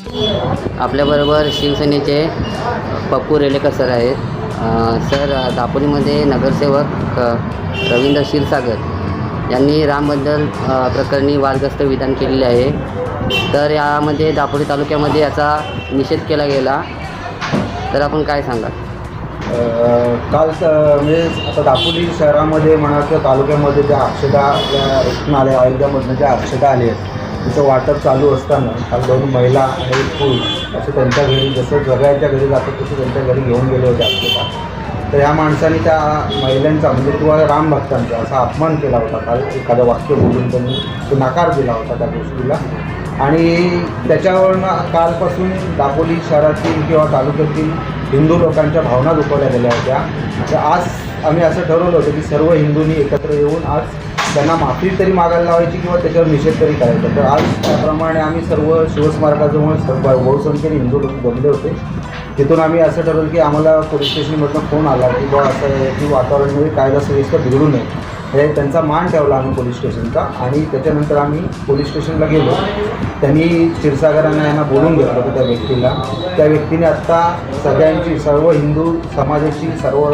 आपल्याबरोबर शिवसेनेचे पप्पू रेलेकर सर आहेत. सर, दापोलीमध्ये नगरसेवक रवींद्र क्षीरसागर यांनी रामबंधन प्रकरणी वादग्रस्त विधान केलेले आहे. तर यामध्ये दापोली तालुक्यामध्ये याचा निषेध केला गेला. तर आपण काय सांगाल? काल म्हणजे आता दापोली शहरामध्ये म्हणा किंवा तालुक्यामध्ये ज्या अक्षता आपल्या रचून आल्या अयोध्यामधनं ज्या अक्षता आल्या आहेत तिचं वाटप चालू असताना काल 2 महिला आणि एक पुरुष असं त्यांच्या घरी जसं जगायच्या घरी जातात तसं त्यांच्या घरी घेऊन गेले होते अक्षता. तर ह्या माणसांनी त्या महिलांचा म्हणजे किंवा रामभक्तांचा असा अपमान केला होता. काल एखादं वाक्य बोलून त्यांनी तो नकार दिला होता त्या गोष्टीला. आणि त्याच्यावरनं कालपासून दापोली शहरातील किंवा तालुक्यातील हिंदू लोकांच्या भावना दुखवल्या गेल्या होत्या. तर आज आम्ही असं ठरवलं होतं की सर्व हिंदूंनी एकत्र येऊन आज त्यांना माफी तरी मागायला लावायची किंवा त्याच्यावर निषेध तरी करायचा. तर आज त्याप्रमाणे आम्ही सर्व शिवस्मारकाजवळ बहुसंख्येने हिंदू लोक जमले होते. तिथून आम्ही असं ठरवलं की आम्हाला पोलीस स्टेशनमधनं फोन आला की बुवा असं की वातावरणामध्ये कायदा सुव्यवस्था बिघडू नये. हे त्यांचा मान ठेवला आम्ही पोलीस स्टेशनचा. आणि त्याच्यानंतर आम्ही पोलीस स्टेशनला गेलो. त्यांनी क्षीरसागरांना यांना बोलून घेतलं होतं त्या व्यक्तीला. त्या व्यक्तीने आत्ता सगळ्यांची सर्व हिंदू समाजाची सर्व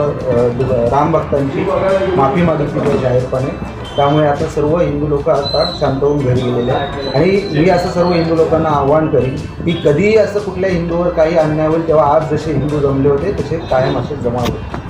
रामभक्तांची माफी मागितली जाहीरपणे. त्यामुळे आता सर्व हिंदू लोक आता शांत होऊन घरी गेलेले आहेत. आणि मी असं सर्व हिंदू लोकांना आव्हान करीन की कधीही असं कुठल्या हिंदूवर काही अन्याय होईल तेव्हा आज जसे हिंदू जमले होते तसे कायम असे जमा होते.